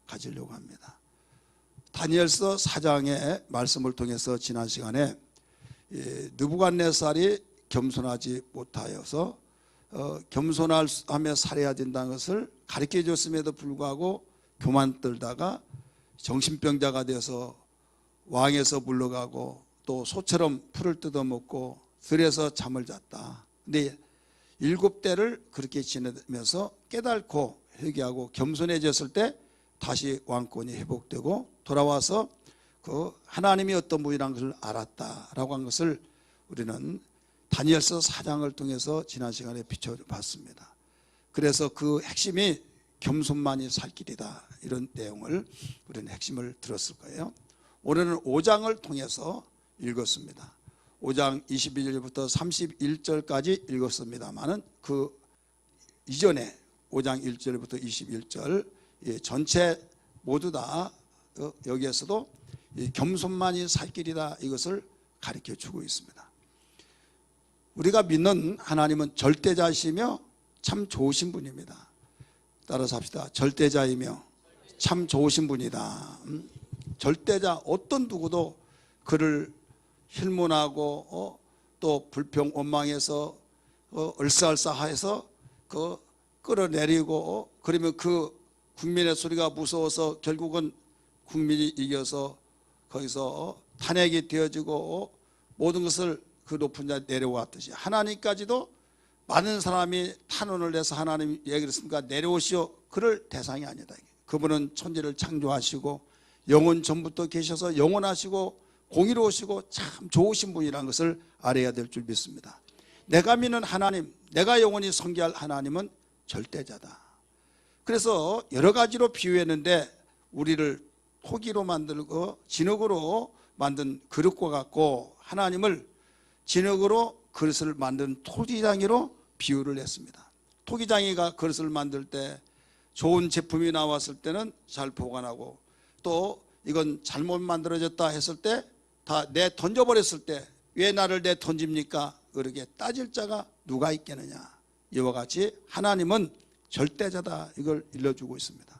가지려고 합니다. 다니엘서 4장의 말씀을 통해서 지난 시간에 느부갓네살이 겸손하지 못하여서 겸손하며 살아야 된다는 것을 가르쳐 줬음에도 불구하고 교만 떨다가 정신병자가 되어서 왕에서 물러가고 또 소처럼 풀을 뜯어먹고 들에서 잠을 잤다. 근데 7대를 그렇게 지내면서 깨닫고 회개하고 겸손해졌을 때 다시 왕권이 회복되고 돌아와서 그 하나님이 어떤 분이라는 것을 알았다라고 한 것을 우리는 다니엘서 4장을 통해서 지난 시간에 비춰봤습니다. 그래서 그 핵심이 겸손만이 살 길이다, 이런 내용을 우리는 핵심을 들었을 거예요. 오늘은 5장을 통해서 읽었습니다. 5장 22절부터 31절까지 읽었습니다만은 그 이전에 5장 1절부터 21절 전체 모두 다 여기에서도 겸손만이 살 길이다, 이것을 가르쳐 주고 있습니다. 우리가 믿는 하나님은 절대자이시며 참 좋으신 분입니다. 따라서 합시다. 절대자이며 참 좋으신 분이다. 절대자, 어떤 누구도 그를 힐문하고 또 불평 원망해서 얼싸얼싸해서 끌어내리고 그러면 그 국민의 소리가 무서워서 결국은 국민이 이겨서 거기서 탄핵이 되어지고 모든 것을 그 높은 자에 내려왔듯이 하나님까지도 많은 사람이 탄원을 해서 하나님 얘기를 했으니까 내려오시오, 그럴 대상이 아니다. 그분은 천지를 창조하시고 영원 전부터 계셔서 영원하시고 공의로우시고 참 좋으신 분이라는 것을 알아야 될 줄 믿습니다. 내가 믿는 하나님, 내가 영원히 섬기할 하나님은 절대자다. 그래서 여러 가지로 비유했는데 우리를 토기로 만들고 진흙으로 만든 그릇과 같고 하나님을 진흙으로 그릇을 만든 토기장이로 비유를 했습니다. 토기장이가 그릇을 만들 때 좋은 제품이 나왔을 때는 잘 보관하고 또 이건 잘못 만들어졌다 했을 때 다 내 던져버렸을 때 왜 나를 내 던집니까? 그렇게 따질 자가 누가 있겠느냐. 이와 같이 하나님은 절대자다, 이걸 일러주고 있습니다.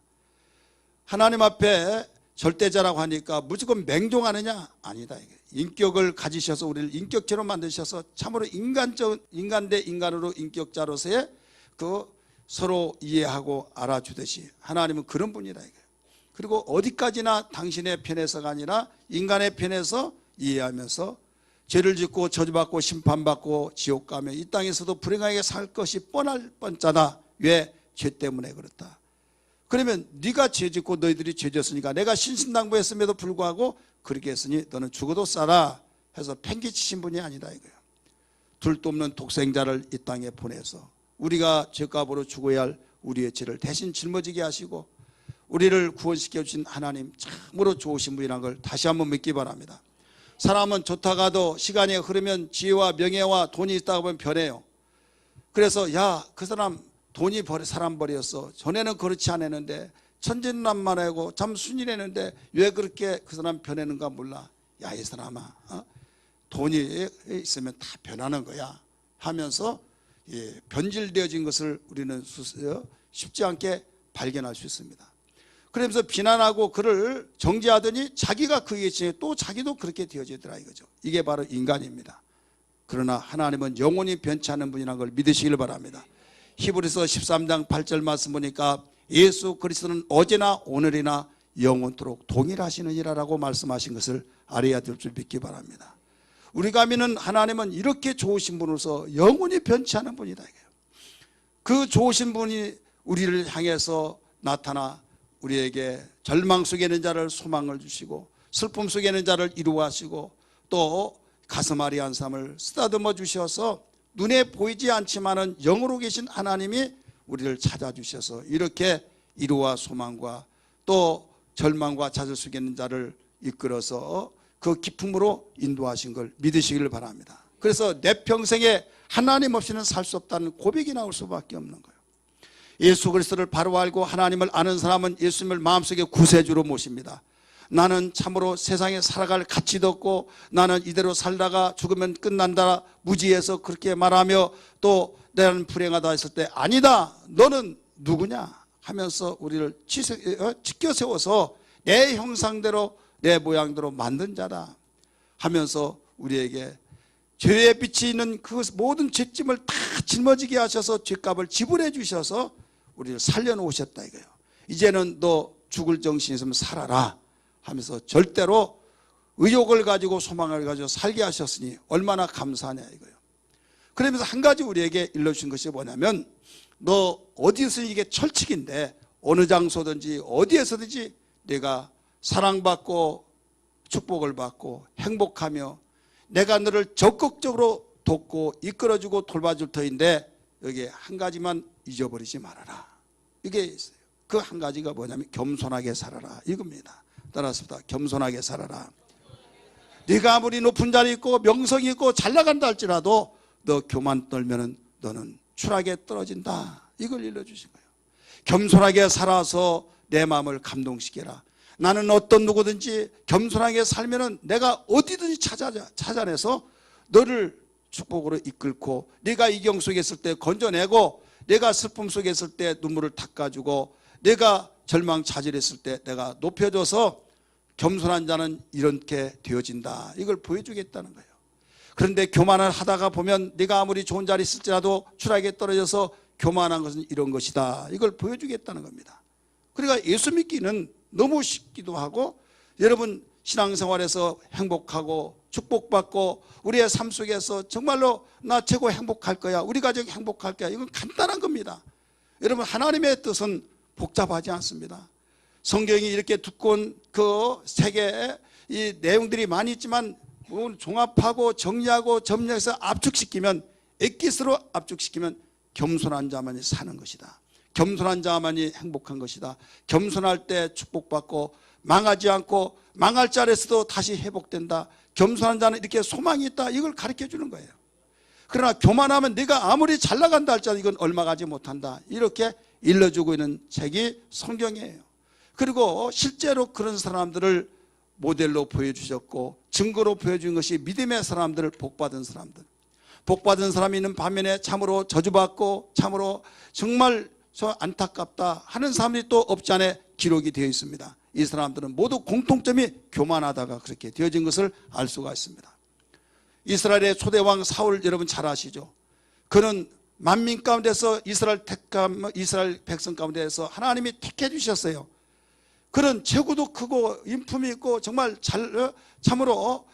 하나님 앞에 절대자라고 하니까 무조건 맹종하느냐? 아니다. 인격을 가지셔서 우리를 인격체로 만드셔서 참으로 인간 대 인간으로 인격자로서의 그 서로 이해하고 알아주듯이 하나님은 그런 분이다. 그리고 어디까지나 당신의 편에서가 아니라 인간의 편에서 이해하면서 죄를 짓고 저주받고 심판받고 지옥 가며 이 땅에서도 불행하게 살 것이 뻔할 뻔짜다. 왜? 죄 때문에 그렇다. 그러면 네가 죄 짓고 너희들이 죄 졌으니까 내가 신신당부했음에도 불구하고 그렇게 했으니 너는 죽어도 싸라 해서 팽개치신 분이 아니다 이거예요. 둘도 없는 독생자를 이 땅에 보내서 우리가 죄값으로 죽어야 할 우리의 죄를 대신 짊어지게 하시고 우리를 구원시켜 주신 하나님 참으로 좋으신 분이라는 걸 다시 한번 믿기 바랍니다. 사람은 좋다가도 시간이 흐르면 지혜와 명예와 돈이 있다고 보면 변해요. 그래서 야, 그 사람 돈이 사람 버렸어. 전에는 그렇지 않았는데 천진난만하고 참 순진했는데 왜 그렇게 그 사람 변하는가 몰라. 야, 이 사람아, 돈이 있으면 다 변하는 거야 하면서 변질되어진 것을 우리는 쉽지 않게 발견할 수 있습니다. 그러면서 비난하고 그를 정죄하더니 자기가 그에 지내 또 자기도 그렇게 되어지더라 이거죠. 이게 바로 인간입니다. 그러나 하나님은 영원히 변치 않는 분이라는 걸 믿으시길 바랍니다. 히브리서 13장 8절 말씀 보니까 예수 그리스도는 어제나 오늘이나 영원토록 동일하시느니라라고 말씀하신 것을 알아야 될 줄 믿기 바랍니다. 우리가 믿는 하나님은 이렇게 좋으신 분으로서 영원히 변치 않은 분이다. 그 좋으신 분이 우리를 향해서 나타나 우리에게 절망 속에 있는 자를 소망을 주시고 슬픔 속에 있는 자를 이루하시고 또 가슴 아리한 삶을 쓰다듬어 주셔서 눈에 보이지 않지만은 영으로 계신 하나님이 우리를 찾아주셔서 이렇게 이루와 소망과 또 절망과 좌절 속에 있는 자를 이끌어서 그 기쁨으로 인도하신 걸 믿으시기를 바랍니다. 그래서 내 평생에 하나님 없이는 살 수 없다는 고백이 나올 수밖에 없는 거예요. 예수 그리스도를 바로 알고 하나님을 아는 사람은 예수님을 마음속에 구세주로 모십니다. 나는 참으로 세상에 살아갈 가치도 없고 나는 이대로 살다가 죽으면 끝난다 무지해서 그렇게 말하며 또 나는 불행하다 했을 때 아니다, 너는 누구냐? 하면서 우리를 지켜 세워서 내 형상대로 내 모양대로 만든 자다 하면서 우리에게 죄의 빛이 있는 그 모든 죄짐을 다 짊어지게 하셔서 죄값을 지불해 주셔서 우리를 살려놓으셨다 이거예요. 이제는 너 죽을 정신 있으면 살아라 하면서 절대로 의욕을 가지고 소망을 가지고 살게 하셨으니 얼마나 감사하냐 이거예요. 그러면서 한 가지 우리에게 일러주신 것이 뭐냐면 너 어디서 이게 철칙인데 어느 장소든지 어디에서든지 내가 사랑받고 축복을 받고 행복하며 내가 너를 적극적으로 돕고 이끌어주고 돌봐줄 터인데 여기에 한 가지만 잊어버리지 말아라. 이게 있어요. 그 한 가지가 뭐냐면 겸손하게 살아라 이겁니다. 따라서 겸손하게 살아라. 네가 아무리 높은 자리 있고 명성이 있고 잘 나간다 할지라도 너 교만 떨면은 너는 추락에 떨어진다. 이걸 일러주신 거예요. 겸손하게 살아서 내 마음을 감동시켜라. 나는 어떤 누구든지 겸손하게 살면은 내가 어디든지 찾아내서 너를 축복으로 이끌고 네가 이경 속에 있을 때 건져내고 내가 슬픔 속에 있을 때 눈물을 닦아주고 내가 절망차질했을 때 내가 높여줘서 겸손한 자는 이렇게 되어진다. 이걸 보여주겠다는 거예요. 그런데 교만을 하다가 보면 네가 아무리 좋은 자리 있을지라도 추락에 떨어져서 교만한 것은 이런 것이다. 이걸 보여주겠다는 겁니다. 그러니까 예수 믿기는 너무 쉽기도 하고 여러분 신앙생활에서 행복하고 축복받고 우리의 삶 속에서 정말로 나 최고 행복할 거야. 우리 가족 행복할 거야. 이건 간단한 겁니다. 여러분 하나님의 뜻은 복잡하지 않습니다. 성경이 이렇게 두꺼운 그 세계에 이 내용들이 많이 있지만 종합하고 정리하고 점령해서 압축시키면 엑기스로 압축시키면 겸손한 자만이 사는 것이다. 겸손한 자만이 행복한 것이다. 겸손할 때 축복받고 망하지 않고 망할 자리에서도 다시 회복된다. 겸손한 자는 이렇게 소망이 있다. 이걸 가르쳐 주는 거예요. 그러나 교만하면 네가 아무리 잘 나간다 할지라도 이건 얼마 가지 못한다. 이렇게 일러주고 있는 책이 성경이에요. 그리고 실제로 그런 사람들을 모델로 보여주셨고 증거로 보여준 것이 믿음의 사람들, 복받은 사람들. 복받은 사람이 있는 반면에 참으로 저주받고 참으로 정말 저 안타깝다 하는 사람들이 또 없지 않아 기록이 되어 있습니다. 이 사람들은 모두 공통점이 교만하다가 그렇게 되어진 것을 알 수가 있습니다. 이스라엘의 초대왕 사울 여러분 잘 아시죠? 그는 만민 가운데서 이스라엘 백성 가운데서 하나님이 택해 주셨어요. 그는 체구도 크고 인품이 있고 정말 참으로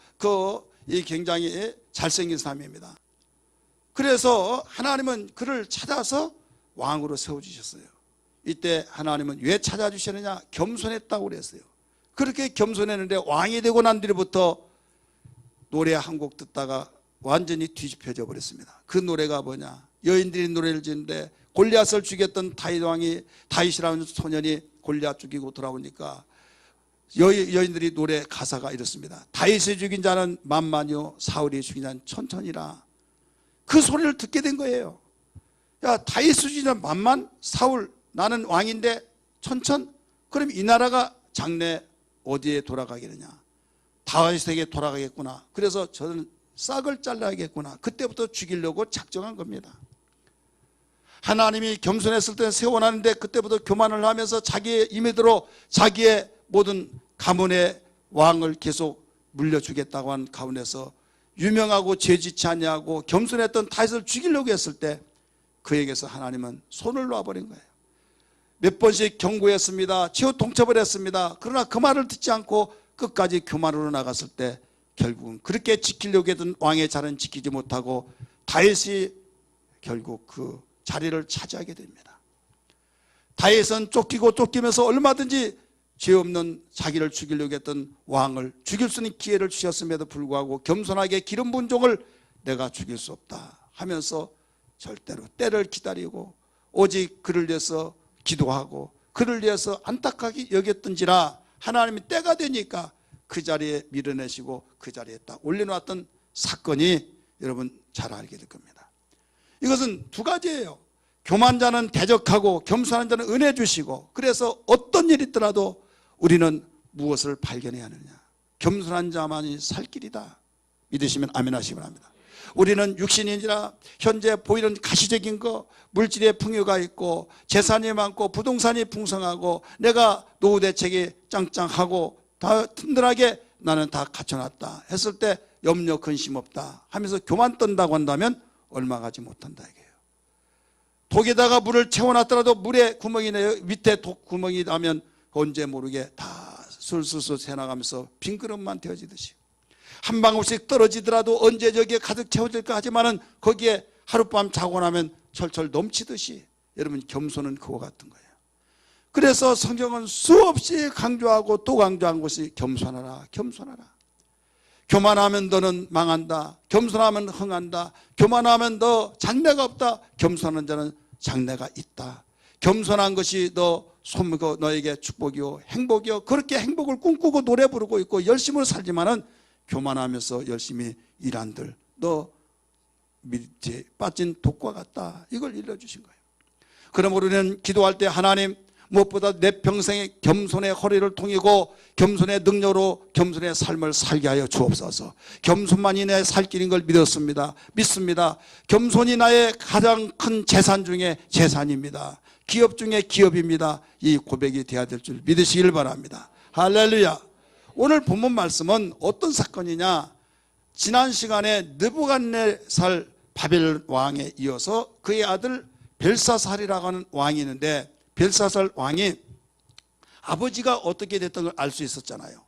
굉장히 잘생긴 사람입니다. 그래서 하나님은 그를 찾아서 왕으로 세워주셨어요. 이때 하나님은 왜 찾아주셨느냐? 겸손했다고 그랬어요. 그렇게 겸손했는데 왕이 되고 난 뒤부터 노래 한 곡 듣다가 완전히 뒤집혀져 버렸습니다. 그 노래가 뭐냐? 여인들이 노래를 지는데 골리앗을 죽였던 다윗이라는 소년이 골리앗 죽이고 돌아오니까 여인들이 노래 가사가 이렇습니다. 다윗이 죽인 자는 만만이요 사울이 죽인 자는 천천이라. 그 소리를 듣게 된 거예요. 야, 다윗이 죽인 자는 만만, 사울 나는 왕인데 천천? 그럼 이 나라가 장래 어디에 돌아가겠느냐? 다윗에게 돌아가겠구나. 그래서 저는 싹을 잘라야겠구나. 그때부터 죽이려고 작정한 겁니다. 하나님이 겸손했을 때 세워놨는데 그때부터 교만을 하면서 자기의 임의대로 자기의 모든 가문의 왕을 계속 물려주겠다고 한 가운데서 유명하고 죄짓지 아니하고 겸손했던 다윗을 죽이려고 했을 때 그에게서 하나님은 손을 놔버린 거예요. 몇 번씩 경고했습니다. 치유 통첩을 했습니다. 그러나 그 말을 듣지 않고 끝까지 교만으로 나갔을 때 결국은 그렇게 지키려고 했던 왕의 자리는 지키지 못하고 다윗이 결국 그 자리를 차지하게 됩니다. 다윗은 쫓기고 쫓기면서 얼마든지 죄 없는 자기를 죽이려고 했던 왕을 죽일 수 있는 기회를 주셨음에도 불구하고 겸손하게 기름 부은 종을 내가 죽일 수 없다 하면서 절대로 때를 기다리고 오직 그를 위해서 기도하고 그를 위해서 안타깝게 여겼던지라 하나님이 때가 되니까 그 자리에 밀어내시고 그 자리에 딱 올려놓았던 사건이 여러분 잘 알게 될 겁니다. 이것은 두 가지예요. 교만자는 대적하고 겸손한 자는 은혜 주시고 그래서 어떤 일이 있더라도 우리는 무엇을 발견해야 하느냐? 겸손한 자만이 살 길이다. 믿으시면 아멘 하시기 바랍니다. 우리는 육신이니라 현재 보이는 가시적인 거, 물질의 풍요가 있고 재산이 많고 부동산이 풍성하고 내가 노후 대책이 짱짱하고 다 든든하게 나는 다 갖춰놨다 했을 때 염려 근심 없다 하면서 교만 떤다고 한다면 얼마 가지 못한다 이게요. 독에다가 물을 채워놨더라도 물에 구멍이 나요. 밑에 독 구멍이 나면 언제 모르게 다 술술술 새나가면서 빈 그릇만 되어지듯이 한 방울씩 떨어지더라도 언제 저기에 가득 채워질까 하지만은 거기에 하룻밤 자고 나면 철철 넘치듯이 여러분 겸손은 그와 같은 거예요. 그래서 성경은 수없이 강조하고 또 강조한 것이 겸손하라 겸손하라. 교만하면 너는 망한다. 겸손하면 흥한다. 교만하면 너 장래가 없다. 겸손한 자는 장래가 있다. 겸손한 것이 너에게 축복이요 행복이요. 그렇게 행복을 꿈꾸고 노래 부르고 있고 열심으로 살지만은 교만하면서 열심히 일한들 너 밑에 빠진 독과 같다. 이걸 일러주신 거예요. 그러므로 우리는 기도할 때 하나님 무엇보다 내 평생에 겸손의 허리를 통이고 겸손의 능력으로 겸손의 삶을 살게 하여 주옵소서. 겸손만이 내 살 길인 걸 믿습니다. 겸손이 나의 가장 큰 재산 중에 재산입니다. 기업 중에 기업입니다. 이 고백이 되어야 될 줄 믿으시길 바랍니다. 할렐루야. 오늘 본문 말씀은 어떤 사건이냐, 지난 시간에 느부갓네살 바벨 왕에 이어서 그의 아들 벨사살이라고 하는 왕이 있는데, 벨사살 왕이 아버지가 어떻게 됐던 걸 알 수 있었잖아요.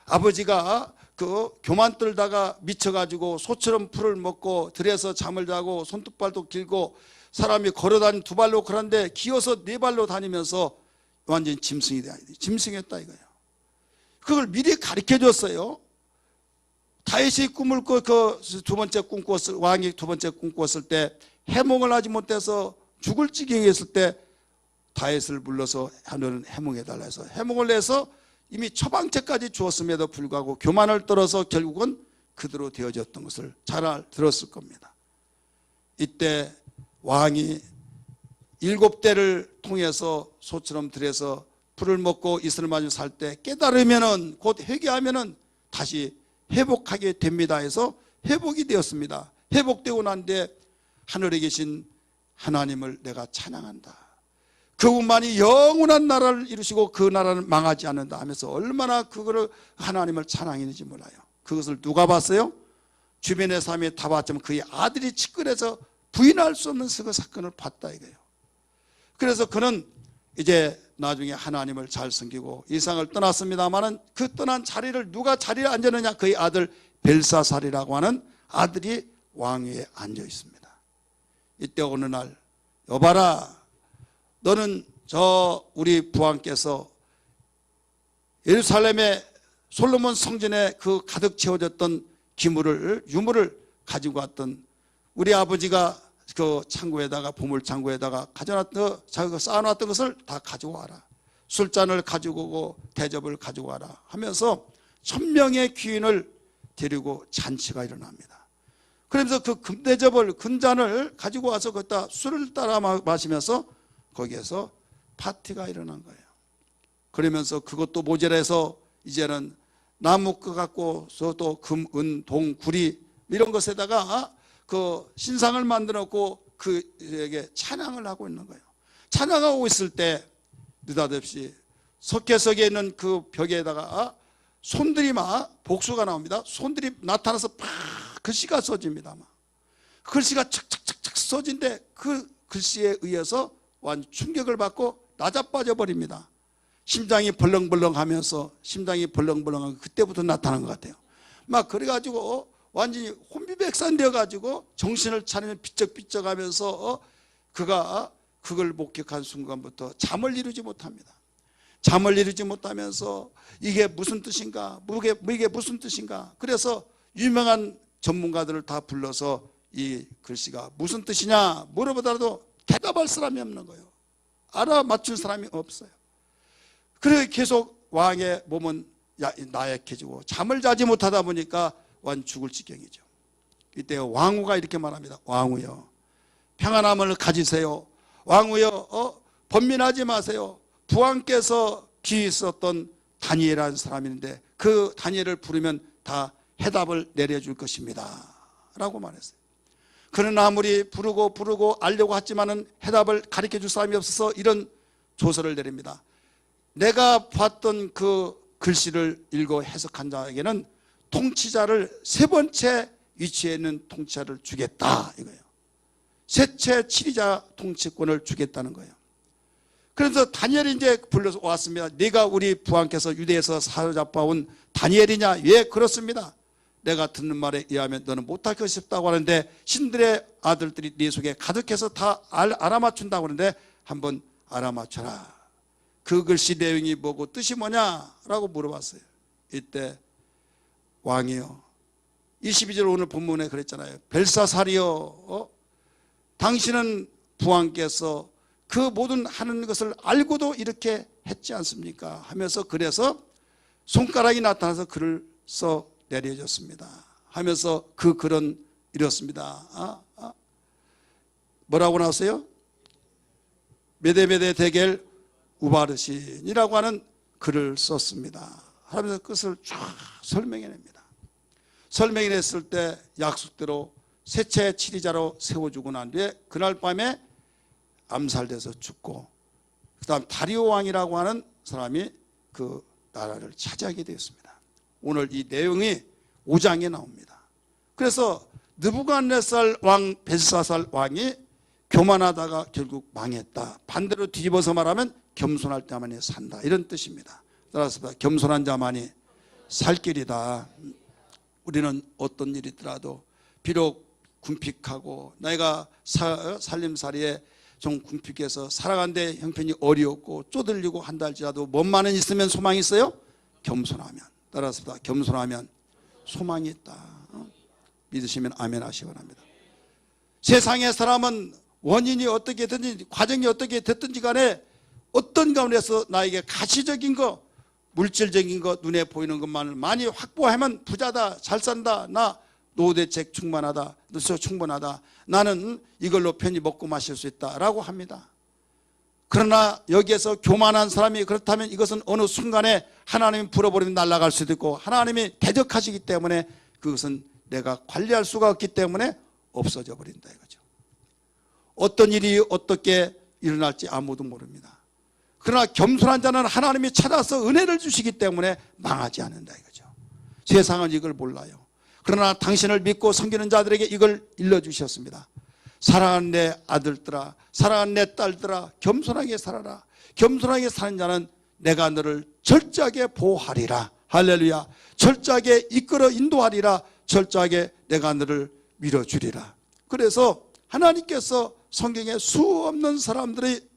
아버지가 그 교만 떨다가 미쳐가지고 소처럼 풀을 먹고 들에서 잠을 자고 손톱발도 길고 사람이 걸어다니는 두 발로 그런데 기어서 네 발로 다니면서 완전히 짐승했다 이거예요. 그걸 미리 가르쳐 줬어요. 다윗이 꿈을 그 두 번째 꿈꾸었을 왕이 두 번째 꿈꾸었을 때 해몽을 하지 못해서 죽을 지경에 있을 때 다윗을 불러서 너는 해몽해달라 해서 해몽을 내서 이미 처방책까지 주었음에도 불구하고 교만을 떨어서 결국은 그대로 되어졌던 것을 잘 들었을 겁니다. 이때 왕이 7대를 통해서 소처럼 들여서 풀을 먹고 이슬을 맞으며 살 때 깨달으면은 곧 회개하면은 다시 회복하게 됩니다 해서 회복이 되었습니다. 회복되고 난 뒤에 하늘에 계신 하나님을 내가 찬양한다. 그분만이 영원한 나라를 이루시고 그 나라는 망하지 않는다 하면서 얼마나 그거를 하나님을 찬양했는지 몰라요. 그것을 누가 봤어요? 주변의 사람이 다 봤지만 그의 아들이 측근해서 부인할 수 없는 그 사건을 봤다 이거예요. 그래서 그는 이제 나중에 하나님을 잘 섬기고 이 세상을 떠났습니다마는 그 떠난 자리를 누가 자리에 앉았느냐, 그의 아들 벨사살이라고 하는 아들이 왕위에 앉아 있습니다. 이때 어느 날 여봐라, 너는 저 우리 부왕께서 예루살렘의 솔로몬 성전에 그 가득 채워졌던 유물을 가지고 왔던 우리 아버지가 그 창고에다가 보물 창고에다가 자기가 쌓아놨던 것을 다 가지고 와라. 술잔을 가지고 오고 대접을 가지고 와라 하면서 1000명의 귀인을 데리고 잔치가 일어납니다. 그러면서 그 금대접을 금잔을 가지고 와서 거기다 술을 따라 마시면서 거기에서 파티가 일어난 거예요. 그러면서 그것도 모자라서 이제는 나무 거 갖고 또 금, 은, 동, 구리 이런 것에다가 그 신상을 만들었고 그에게 찬양을 하고 있는 거예요. 찬양하고 있을 때 느닷없이 석회석에 있는 그 벽에다가 손들이 막 복수가 나옵니다. 손들이 나타나서 팍 글씨가 써집니다. 글씨가 착착착착 써진데 그 글씨에 의해서 완 충격을 받고 나자빠져 버립니다. 심장이 벌렁벌렁하면서 그때부터 나타난 것 같아요. 막 그래가지고 완전히 혼비백산 되어가지고 정신을 차리면 비쩍비쩍하면서 그가 그걸 목격한 순간부터 잠을 이루지 못합니다. 잠을 이루지 못하면서 이게 무슨 뜻인가, 이게 무슨 뜻인가. 그래서 유명한 전문가들을 다 불러서 이 글씨가 무슨 뜻이냐 물어보더라도 대답할 사람이 없는 거예요. 알아맞출 사람이 없어요. 그래 계속 왕의 몸은 나약해지고 잠을 자지 못하다 보니까 완 죽을 지경이죠. 이때 왕후가 이렇게 말합니다. 왕후여, 평안함을 가지세요. 왕후여, 번민하지 마세요. 부왕께서 귀 있었던 다니엘이라는 사람인데 그 다니엘을 부르면 다 해답을 내려줄 것입니다. 라고 말했어요. 그는 아무리 부르고 알려고 했지만은 해답을 가르쳐 줄 사람이 없어서 이런 조서를 내립니다. 내가 봤던 그 글씨를 읽어 해석한 자에게는 통치자를 세 번째 위치에 있는 통치자를 주겠다 이거예요. 셋째 치리자 통치권을 주겠다는 거예요. 그래서 다니엘이 이제 불러서 왔습니다. 네가 우리 부왕께서 유대에서 사로잡아온 다니엘이냐? 예, 그렇습니다. 내가 듣는 말에 의하면 너는 못할 것이 없다고 하는데 신들의 아들들이 네 속에 가득해서 다 알아맞춘다고 하는데 한번 알아맞혀라. 그 글씨 내용이 뭐고 뜻이 뭐냐라고 물어봤어요. 이때 왕이요, 22절 오늘 본문에 그랬잖아요. 벨사살이요, 당신은 부왕께서 그 모든 하는 것을 알고도 이렇게 했지 않습니까? 하면서 그래서 손가락이 나타나서 글을 써 내려졌습니다. 하면서 그 글은 이렇습니다. 뭐라고 나왔어요? 메데메데 데겔 우바르신이라고 하는 글을 썼습니다. 하면서 끝을 쫙 설명해냅니다. 설명해냈을 때 약속대로 셋째 치리자로 세워주고 난 뒤에 그날 밤에 암살돼서 죽고, 그 다음 다리오 왕이라고 하는 사람이 그 나라를 차지하게 되었습니다. 오늘 이 내용이 5장에 나옵니다. 그래서 느부갓네살 왕 벨사살 왕이 교만하다가 결국 망했다. 반대로 뒤집어서 말하면 겸손할 때만이 산다, 이런 뜻입니다. 따라서 겸손한 자만이 살 길이다. 우리는 어떤 일이 있더라도 비록 궁핍하고 내가 살림살이에 좀 궁핍해서 살아가는데 형편이 어려웠고 쪼들리고 한다 할지라도 뭔만은 있으면 소망이 있어요? 겸손하면. 따라서 겸손하면 소망이 있다. 믿으시면 아멘 하시기 바랍니다. 세상의 사람은 원인이 어떻게 됐든지 과정이 어떻게 됐든지 간에 어떤 가운데서 나에게 가시적인 거, 물질적인 거, 눈에 보이는 것만을 많이 확보하면 부자다, 잘 산다, 나 노후대책 충분하다, 충분하다, 나는 이걸로 편히 먹고 마실 수 있다 라고 합니다. 그러나 여기에서 교만한 사람이 그렇다면 이것은 어느 순간에 하나님이 불어버리면 날아갈 수도 있고 하나님이 대적하시기 때문에 그것은 내가 관리할 수가 없기 때문에 없어져 버린다 이거죠. 어떤 일이 어떻게 일어날지 아무도 모릅니다. 그러나 겸손한 자는 하나님이 찾아서 은혜를 주시기 때문에 망하지 않는다 이거죠. 세상은 이걸 몰라요. 그러나 당신을 믿고 섬기는 자들에게 이걸 일러주셨습니다. 사랑하는 내 아들들아, 사랑하는 내 딸들아, 겸손하게 살아라. 겸손하게 사는 자는 내가 너를 철저하게 보호하리라. 할렐루야. 철저하게 이끌어 인도하리라. 철저하게 내가 너를 밀어주리라. 그래서 하나님께서 성경에 수없는 사람들이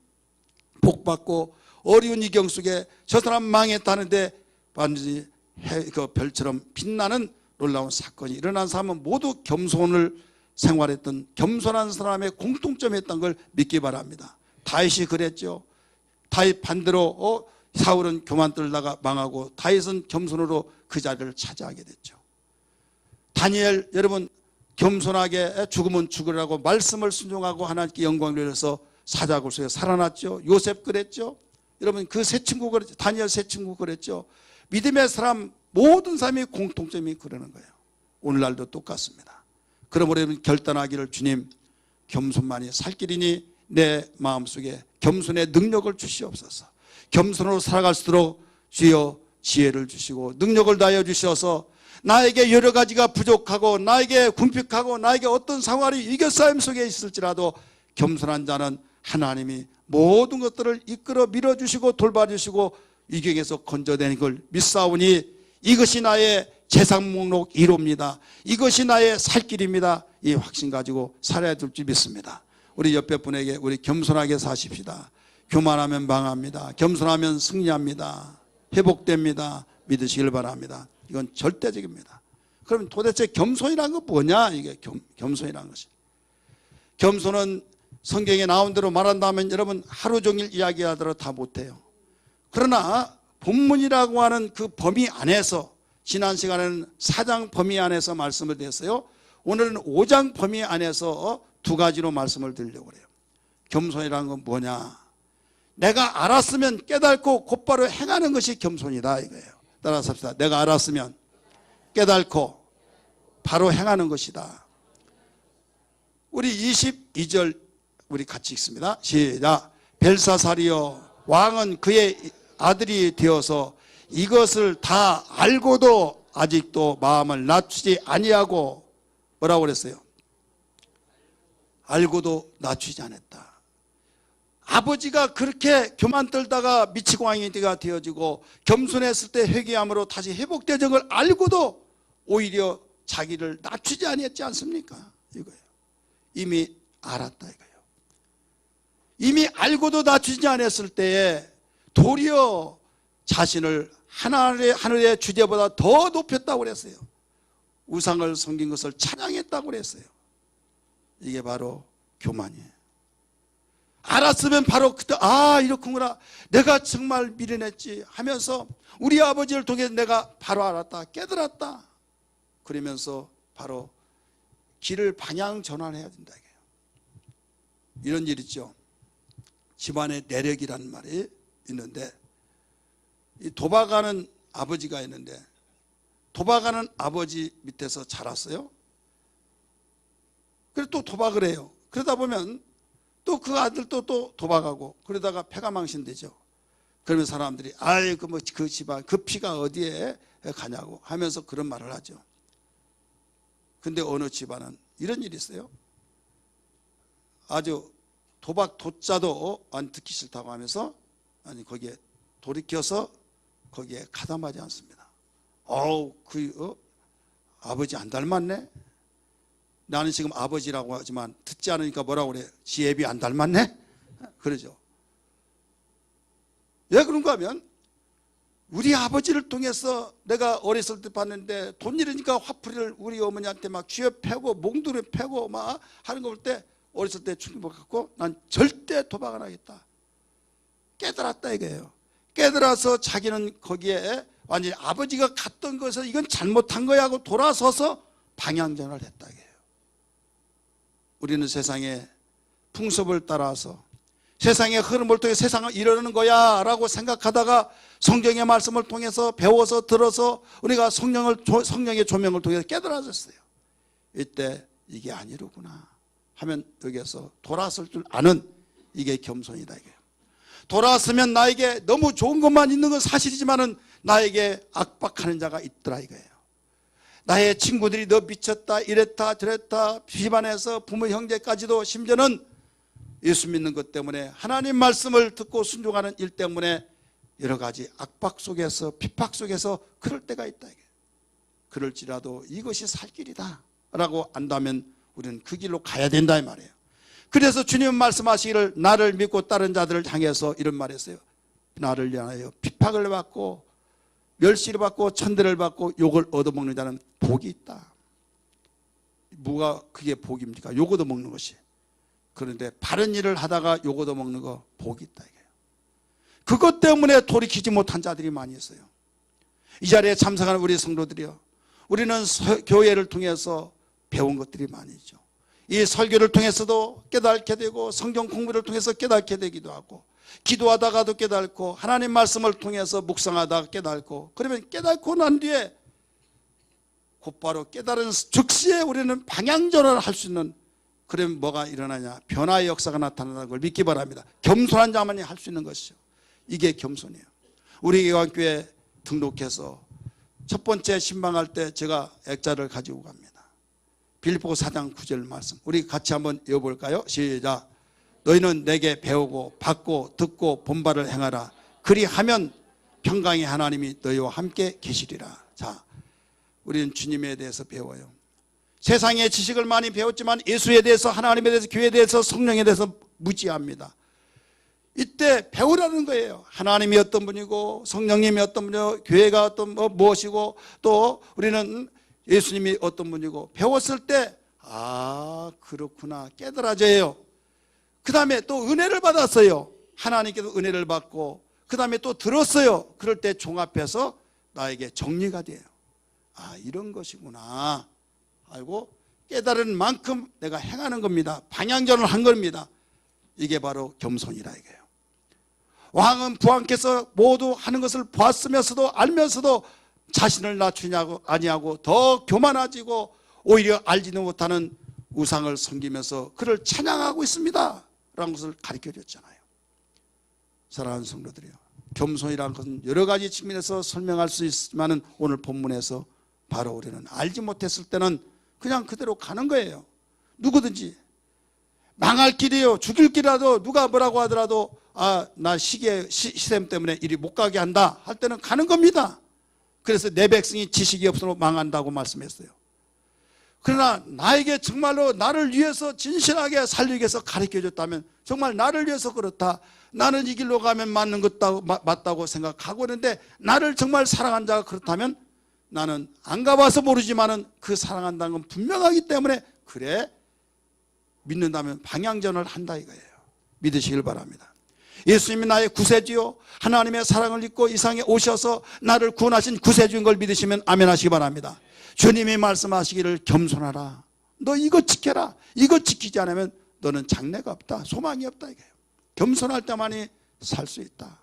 복받고 어려운 이경 속에 저 사람 망했다는데 반드시 그 별처럼 빛나는 놀라운 사건이 일어난 사람은 모두 겸손을 생활했던 겸손한 사람의 공통점이 있다는 걸 믿기 바랍니다. 다윗이 그랬죠. 다윗 반대로 사울은 교만 떨다가 망하고 다윗은 겸손으로 그 자리를 차지하게 됐죠. 다니엘 여러분 겸손하게 죽으면 죽으라고 말씀을 순종하고 하나님께 영광을 돌려서 사자굴 속에 살아났죠. 요셉 그랬죠. 여러분 그 세 친구 그랬죠. 다니엘 세 친구 그랬죠. 믿음의 사람 모든 사람이 공통점이 그러는 거예요. 오늘날도 똑같습니다. 그러므로 여러분 결단하기를 주님 겸손만이 살 길이니 내 마음속에 겸손의 능력을 주시옵소서. 겸손으로 살아갈 수 있도록 주여 지혜를 주시고 능력을 다하여 주셔서 나에게 여러 가지가 부족하고 나에게 궁핍하고 나에게 어떤 상황이 이겨싸임 속에 있을지라도 겸손한 자는 하나님이 모든 것들을 이끌어 밀어주시고 돌봐주시고 위경에서 건져내는 걸 믿사오니 이것이 나의 재산 목록 1호입니다. 이것이 나의 살 길입니다. 이 확신 가지고 살아야 될 줄 믿습니다. 우리 옆에 분에게 우리 겸손하게 사십시다. 교만하면 망합니다. 겸손하면 승리합니다. 회복됩니다. 믿으시길 바랍니다. 이건 절대적입니다. 그럼 도대체 겸손이란 건 뭐냐? 이게 겸손이란 것이. 겸손은 성경에 나온 대로 말한다면 여러분 하루 종일 이야기하더라도 다 못해요. 그러나 본문이라고 하는 그 범위 안에서 지난 시간에는 4장 범위 안에서 말씀을 드렸어요. 오늘은 5장 범위 안에서 두 가지로 말씀을 드리려고 해요. 겸손이라는 건 뭐냐? 내가 알았으면 깨닫고 곧바로 행하는 것이 겸손이다 이거예요. 따라서 합시다. 내가 알았으면 깨닫고 바로 행하는 것이다. 우리 22절 우리 같이 읽습니다. 시작. 벨사살이여, 왕은 그의 아들이 되어서 이것을 다 알고도 아직도 마음을 낮추지 아니하고, 뭐라고 그랬어요? 알고도 낮추지 않았다. 아버지가 그렇게 교만 떨다가 미치광이가 되어지고 겸손했을 때 회개함으로 다시 회복되는 걸 알고도 오히려 자기를 낮추지 아니했지 않습니까? 이거예요. 이미 알았다 이거예요. 이미 알고도 낮추지 않았을 때에 도리어 자신을 하늘의 주제보다 더 높였다고 그랬어요. 우상을 섬긴 것을 찬양했다고 그랬어요. 이게 바로 교만이에요. 알았으면 바로 그때 이렇구나, 내가 정말 미련했지 하면서 우리 아버지를 통해서 내가 바로 알았다, 깨달았다, 그러면서 바로 길을 방향 전환해야 된다. 이런 일 있죠. 집안에 내력이라는 말이 있는데, 이 도박하는 아버지가 있는데, 도박하는 아버지 밑에서 자랐어요. 그래서 또 도박을 해요. 그러다 보면 또 그 아들도 또 도박하고, 그러다가 패가 망신되죠. 그러면 사람들이 그 집안 그 피가 어디에 가냐고 하면서 그런 말을 하죠. 근데 어느 집안은 이런 일이 있어요. 아주 도박 도자도 안 듣기 싫다고 하면서 거기에 돌이켜서 거기에 가담하지 않습니다. 아버지 안 닮았네. 나는 지금 아버지라고 하지만 듣지 않으니까 뭐라고 그래? 지 애비 안 닮았네? 그러죠. 왜 그런가 하면 우리 아버지를 통해서 내가 어렸을 때 봤는데 돈 잃으니까 화풀이를 우리 어머니한테 막 쥐어 패고 몽둥이 패고 막 하는 거 볼 때 어렸을 때 충격을 갖고 난 절대 도박 안 하겠다. 깨달았다 이거예요. 깨달아서 자기는 거기에 완전히 아버지가 갔던 것을 이건 잘못한 거야 하고 돌아서서 방향전환을 했다 이거예요. 우리는 세상의 풍습을 따라서 세상의 흐름을 통해 세상을 이러는 거야 라고 생각하다가 성경의 말씀을 통해서 배워서 들어서 우리가 성령의 조명을 통해서 깨달아졌어요. 이때 이게 아니로구나 하면 여기에서 돌아설 줄 아는, 이게 겸손이다 이거예요. 돌아서면 나에게 너무 좋은 것만 있는 건 사실이지만은 나에게 압박하는 자가 있더라 이거예요. 나의 친구들이 너 미쳤다, 이랬다 저랬다, 집안에서 부모 형제까지도 심지어는 예수 믿는 것 때문에 하나님 말씀을 듣고 순종하는 일 때문에 여러 가지 압박 속에서 핍박 속에서 그럴 때가 있다 이게. 그럴지라도 이것이 살 길이다 라고 안다면 우리는 그 길로 가야 된다 이 말이에요. 그래서 주님은 말씀하시기를 나를 믿고 따른 자들을 향해서 이런 말했어요. 나를 위하여 핍박을 받고 멸시를 받고 천대를 받고 욕을 얻어먹는 자는 복이 있다. 뭐가 그게 복입니까? 욕 얻어먹는 것이. 그런데 바른 일을 하다가 욕 얻어먹는 거 복이 있다 이게요. 그것 때문에 돌이키지 못한 자들이 많이 있어요. 이 자리에 참석하는 우리 성도들이요, 우리는 교회를 통해서 배운 것들이 많이 있죠. 이 설교를 통해서도 깨닫게 되고 성경 공부를 통해서 깨닫게 되기도 하고, 기도하다가도 깨닫고, 하나님 말씀을 통해서 묵상하다가 깨닫고, 그러면 깨닫고 난 뒤에 곧바로 깨달은 즉시에 우리는 방향전환을 할 수 있는, 그러면 뭐가 일어나냐? 변화의 역사가 나타나는 걸 믿기 바랍니다. 겸손한 자만이 할 수 있는 것이죠. 이게 겸손이에요. 우리 개관교회 등록해서 첫 번째 신방할 때 제가 액자를 가지고 갑니다. 빌립보서 4장 9절 말씀 우리 같이 한번 읽어볼까요? 시작. 너희는 내게 배우고 받고 듣고 본바를 행하라. 그리하면 평강의 하나님이 너희와 함께 계시리라. 자, 우리는 주님에 대해서 배워요. 세상의 지식을 많이 배웠지만 예수에 대해서, 하나님에 대해서, 교회에 대해서, 성령에 대해서 무지합니다. 이때 배우라는 거예요. 하나님이 어떤 분이고 성령님이 어떤 분이고 교회가 어떤 무엇이고 또 우리는 예수님이 어떤 분이고 배웠을 때 그렇구나 깨달아져요. 그 다음에 또 은혜를 받았어요. 하나님께서 은혜를 받고 그 다음에 또 들었어요. 그럴 때 종합해서 나에게 정리가 돼요. 이런 것이구나 알고 깨달은 만큼 내가 행하는 겁니다. 방향전을 한 겁니다. 이게 바로 겸손이라 이거예요. 왕은 부왕께서 모두 하는 것을 보았으면서도 알면서도 자신을 낮추냐고 아니하고 더 교만해지고 오히려 알지도 못하는 우상을 섬기면서 그를 찬양하고 있습니다 라는 것을 가르쳐 줬잖아요. 사랑하는 성도들이요, 겸손이라는 것은 여러 가지 측면에서 설명할 수 있지만 오늘 본문에서 바로 우리는 알지 못했을 때는 그냥 그대로 가는 거예요. 누구든지 망할 길이요, 죽일 길이라도 누가 뭐라고 하더라도 나 시샘 때문에 이리 못 가게 한다 할 때는 가는 겁니다. 그래서 내 백성이 지식이 없으므로 망한다고 말씀했어요. 그러나 나에게 정말로 나를 위해서 진실하게 살리기 위해서 가르쳐줬다면, 정말 나를 위해서 그렇다, 나는 이 길로 가면 맞다고 생각하고 있는데 나를 정말 사랑한 자가 그렇다면 나는 안 가봐서 모르지만은 그 사랑한다는 건 분명하기 때문에 그래 믿는다면 방향전을 한다 이거예요. 믿으시길 바랍니다. 예수님이 나의 구세주요, 하나님의 사랑을 입고 이 세상에 오셔서 나를 구원하신 구세주인 걸 믿으시면 아멘 하시기 바랍니다. 주님이 말씀하시기를 겸손하라, 너 이거 지켜라, 이거 지키지 않으면 너는 장래가 없다, 소망이 없다 이거예요. 겸손할 때만이 살 수 있다.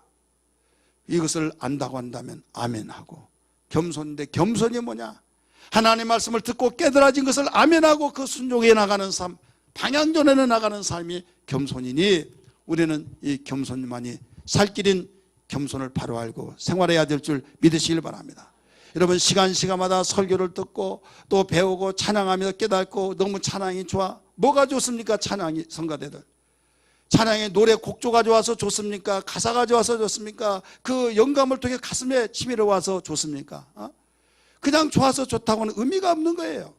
이것을 안다고 한다면 아멘하고, 겸손인데 겸손이 뭐냐? 하나님의 말씀을 듣고 깨달아진 것을 아멘하고 그 순종해 나가는 삶, 방향전에 나가는 삶이 겸손이니 우리는 이 겸손만이 살 길인 겸손을 바로 알고 생활해야 될 줄 믿으시길 바랍니다. 여러분, 시간마다 설교를 듣고 또 배우고 찬양하며 깨닫고 너무 찬양이 좋아. 뭐가 좋습니까? 찬양이, 성가대들 찬양의 노래 곡조가 좋아서 좋습니까? 가사가 좋아서 좋습니까? 그 영감을 통해 가슴에 치밀어 와서 좋습니까? 그냥 좋아서 좋다고는 의미가 없는 거예요.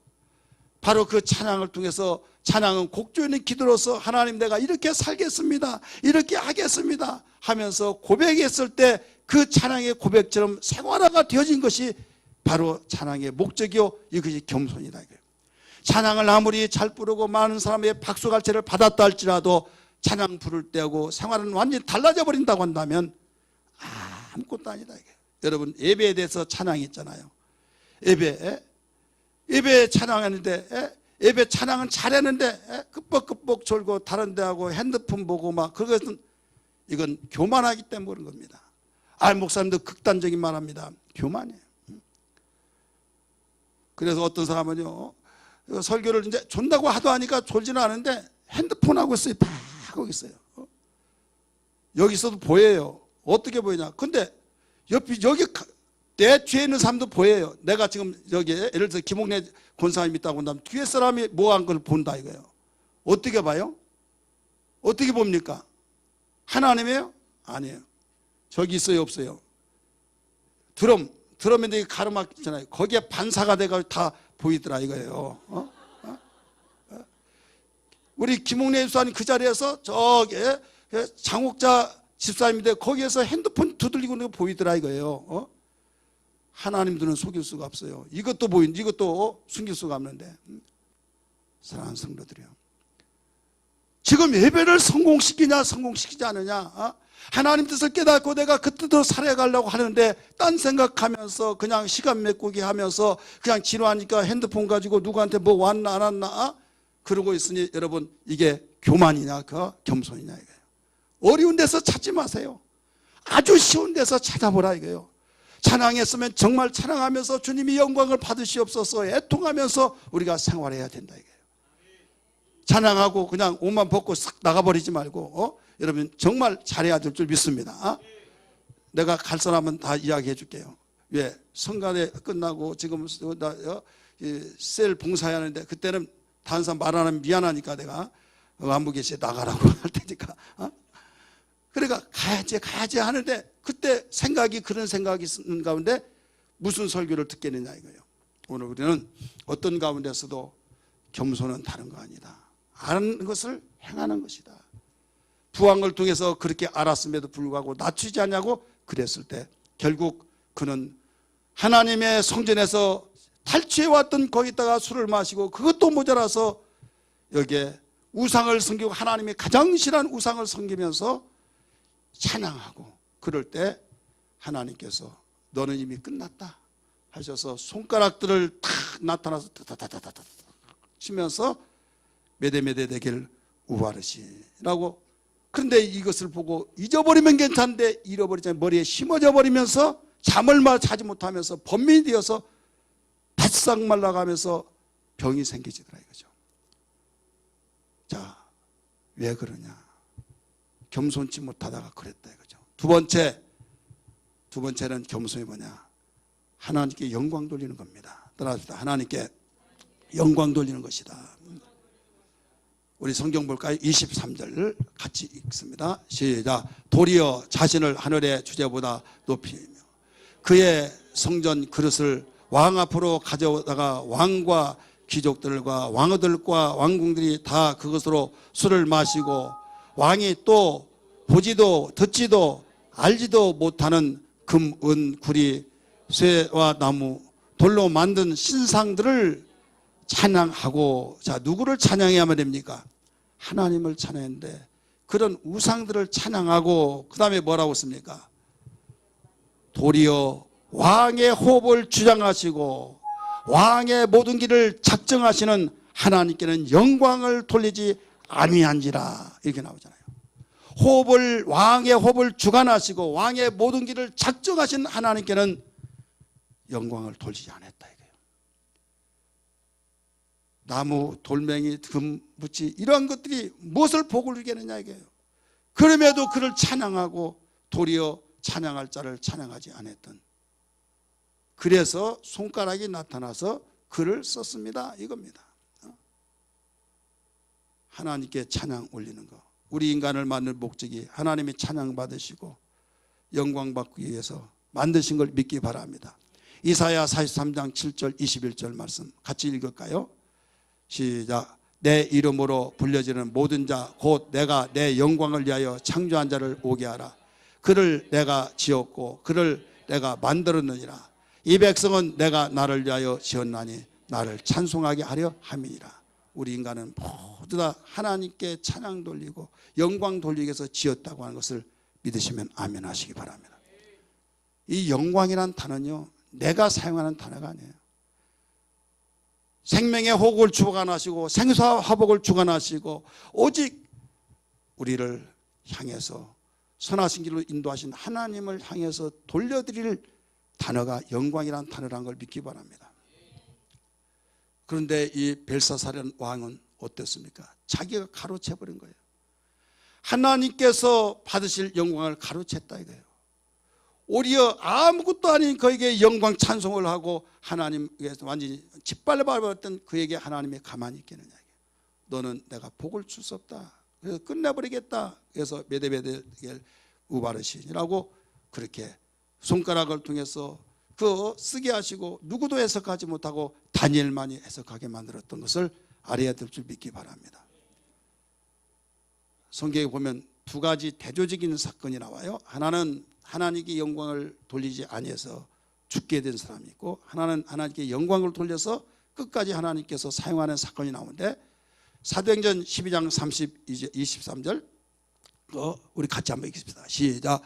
바로 그 찬양을 통해서, 찬양은 곡조 있는 기도로서 하나님 내가 이렇게 살겠습니다, 이렇게 하겠습니다 하면서 고백했을 때 그 찬양의 고백처럼 생활화가 되어진 것이 바로 찬양의 목적이요, 이것이 겸손이다 이거예요. 찬양을 아무리 잘 부르고 많은 사람의 박수갈채를 받았다 할지라도 찬양 부를 때하고 생활은 완전히 달라져 버린다고 한다면 아무것도 아니다 이게. 여러분, 예배에 대해서 찬양이 있잖아요. 예배 찬양하는데, 예배 찬양은 잘했는데 끄뻑끄뻑 졸고 다른 데하고 핸드폰 보고 막, 그것은 이건 교만하기 때문에 그런 겁니다. 목사님도 극단적인 말합니다. 교만이에요. 그래서 어떤 사람은요, 설교를 이제 존다고 하도 하니까 졸지는 않은데 핸드폰 하고 있어요. 다 하고 있어요. 여기서도 보여요. 어떻게 보이냐? 근데 여기 내 뒤에 있는 사람도 보여요. 내가 지금 여기에 예를 들어서 김홍래 권사님이 있다고 한다면 뒤에 사람이 뭐 한 걸 본다 이거예요. 어떻게 봐요? 어떻게 봅니까? 하나님이에요? 아니에요. 저기 있어요, 없어요? 드럼인데 가르마 있잖아요. 거기에 반사가 돼가지고 다 보이더라 이거예요. 우리 김홍래 집사님 그 자리에서 저기 장옥자 집사님인데 거기에서 핸드폰 두들리고 있는 거 보이더라 이거예요. 하나님들은 속일 수가 없어요. 이것도 이것도 숨길 수가 없는데. 사랑하는 성도들이요, 지금 예배를 성공시키냐 성공시키지 않느냐, 하나님 뜻을 깨닫고 내가 그 뜻으로 살아가려고 하는데 딴 생각하면서 그냥 시간 메꾸기 하면서 그냥 지루하니까 핸드폰 가지고 누구한테 뭐 왔나 안 왔나 그러고 있으니 여러분, 이게 교만이냐 겸손이냐 이거예요. 어려운 데서 찾지 마세요. 아주 쉬운 데서 찾아보라 이거예요. 찬양했으면 정말 찬양하면서 주님이 영광을 받으시옵소서 애통하면서 우리가 생활해야 된다 이거예요. 찬양하고 그냥 옷만 벗고 싹 나가버리지 말고 여러분 정말 잘해야 될 줄 믿습니다. 내가 갈 사람은 다 이야기해 줄게요. 왜? 성가대 끝나고 지금 셀 봉사해야 하는데 그때는 다른 사람 말 안 하면 미안하니까 내가 안부계시에 나가라고 할 테니까 그러니까 가야지 하는데 그때 그런 생각이 있는 가운데 무슨 설교를 듣겠느냐 이거예요. 오늘 우리는 어떤 가운데서도 겸손은 다른 거 아니다, 아는 것을 행하는 것이다. 부왕을 통해서 그렇게 알았음에도 불구하고 낮추지 않냐고 그랬을 때 결국 그는 하나님의 성전에서 탈취해왔던 거기다가 술을 마시고 그것도 모자라서 여기에 우상을 섬기고 하나님이 가장 싫어하는 우상을 섬기면서 찬양하고 그럴 때 하나님께서 너는 이미 끝났다 하셔서 손가락들을 탁 나타나서 다다다다다 치면서 메데메데 되길 우바르시라고. 그런데 이것을 보고 잊어버리면 괜찮은데 잃어버리잖아요. 머리에 심어져 버리면서 잠을 자지 못하면서 번민이 되어서 바싹 말라가면서 병이 생기지더라 이거죠. 왜 그러냐? 겸손치 못하다가 그랬다 이거죠. 두 번째는 겸손이 뭐냐? 하나님께 영광 돌리는 겁니다. 따라합시다. 하나님께 영광 돌리는 것이다. 우리 성경 볼까요? 23절 같이 읽습니다. 시작. 도리어 자신을 하늘의 주제보다 높이며 그의 성전 그릇을 왕 앞으로 가져다가 왕과 귀족들과 왕어들과 왕궁들이 다 그것으로 술을 마시고 왕이 또 보지도 듣지도 알지도 못하는 금, 은, 구리, 쇠와 나무, 돌로 만든 신상들을 찬양하고, 자, 누구를 찬양해야만 됩니까? 하나님을 찬양했는데 그런 우상들을 찬양하고 그 다음에 뭐라고 씁니까? 도리어 왕의 호흡을 주장하시고 왕의 모든 길을 작정하시는 하나님께는 영광을 돌리지 아니한지라 이렇게 나오잖아요. 왕의 호흡을 주관하시고 왕의 모든 길을 작정하신 하나님께는 영광을 돌리지 않았다 이거예요. 나무, 돌멩이, 금, 묻지 이러한 것들이 무엇을 복을 이기느냐 이거예요. 그럼에도 그를 찬양하고 도리어 찬양할 자를 찬양하지 않았던, 그래서 손가락이 나타나서 글을 썼습니다 이겁니다. 하나님께 찬양 올리는 거. 우리 인간을 만든 목적이 하나님이 찬양 받으시고 영광 받기 위해서 만드신 걸 믿기 바랍니다. 이사야 43장 7절 21절 말씀 같이 읽을까요? 시작. 내 이름으로 불려지는 모든 자 곧 내가 내 영광을 위하여 창조한 자를 오게 하라. 그를 내가 지었고 그를 내가 만들었느니라. 이 백성은 내가 나를 위하여 지었나니 나를 찬송하게 하려 함이니라. 우리 인간은 모두 다 하나님께 찬양 돌리고 영광 돌리기 위해서 지었다고 하는 것을 믿으시면 아멘 하시기 바랍니다. 이 영광이란 단어는요, 내가 사용하는 단어가 아니에요. 생명의 호흡을 주관하시고 생사화복을 주관하시고 오직 우리를 향해서 선하신 길로 인도하신 하나님을 향해서 돌려드릴 단어가 영광이란 단어라는 걸 믿기 바랍니다. 그런데 이 벨사살이라는 왕은 어땠습니까? 자기가 가로채버린 거예요. 하나님께서 받으실 영광을 가로챘다 이거예요. 오히려 아무것도 아닌 그에게 영광 찬송을 하고 하나님께서 완전히 짓밟아버렸던 그에게 하나님이 가만히 있겠느냐. 너는 내가 복을 줄 수 없다. 그래서 끝내버리겠다. 그래서 메데베델 우바르신이라고 그렇게 손가락을 통해서 그 쓰게 하시고 누구도 해석하지 못하고 다니엘만이 해석하게 만들었던 것을 알아야 될 줄 믿기 바랍니다. 성경에 보면 두 가지 대조적인 사건이 나와요. 하나는 하나님께 영광을 돌리지 아니해서 죽게 된 사람이 있고, 하나는 하나님께 영광을 돌려서 끝까지 하나님께서 사용하는 사건이 나오는데, 사도행전 12장 23절 우리 같이 한번 읽겠습니다. 시작.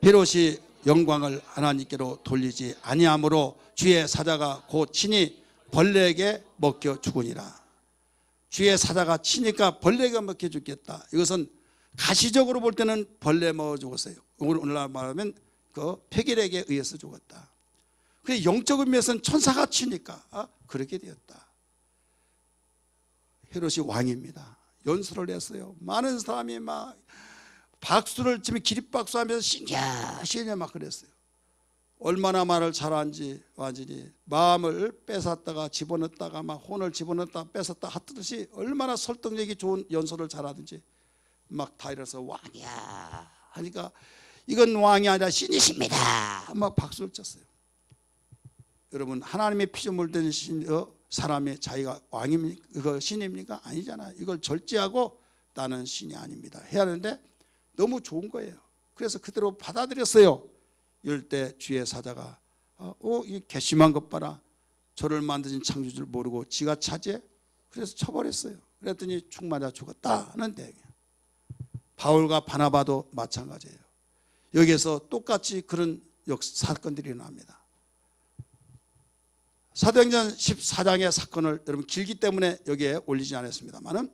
헤롯이 영광을 하나님께로 돌리지 아니하므로 주의 사자가 곧 친히 벌레에게 먹혀 죽으니라. 주의 사자가 치니까 벌레가 먹혀 죽겠다. 이것은 가시적으로 볼 때는 벌레 먹어 죽었어요. 오늘날 말하면 그 폐결핵에 의해서 죽었다. 그 영적 의미에서는 천사가 치니까 그렇게 되었다. 헤롯이 왕입니다. 연설을 했어요. 많은 사람이 막 박수를 치며 기립박수하면서 신기하시냐 막 그랬어요. 얼마나 말을 잘하는지 완전히 마음을 뺏었다가 집어넣었다가 막 혼을 집어넣었다가 뺏었다 하듯이 얼마나 설득력이 좋은 연설을 잘하든지 막 다 일어서 왕이야 하니까 이건 왕이 아니라 신이십니다 막 박수를 쳤어요. 여러분, 하나님의 피조물 된 사람이 자기가 왕입니까? 이거 신입니까? 아니잖아요. 이걸 절제하고 나는 신이 아닙니다 해야 하는데 너무 좋은 거예요. 그래서 그대로 받아들였어요. 이럴 때 주의 사자가 이 괘씸한 것 봐라. 저를 만드신 창조주를 모르고 지가 차지해? 그래서 쳐버렸어요. 그랬더니 축 맞아 죽었다는 내용이에요. 바울과 바나바도 마찬가지예요. 여기에서 똑같이 그런 사건들이 일어납니다. 사도행전 14장의 사건을 여러분 길기 때문에 여기에 올리지 않았습니다만은,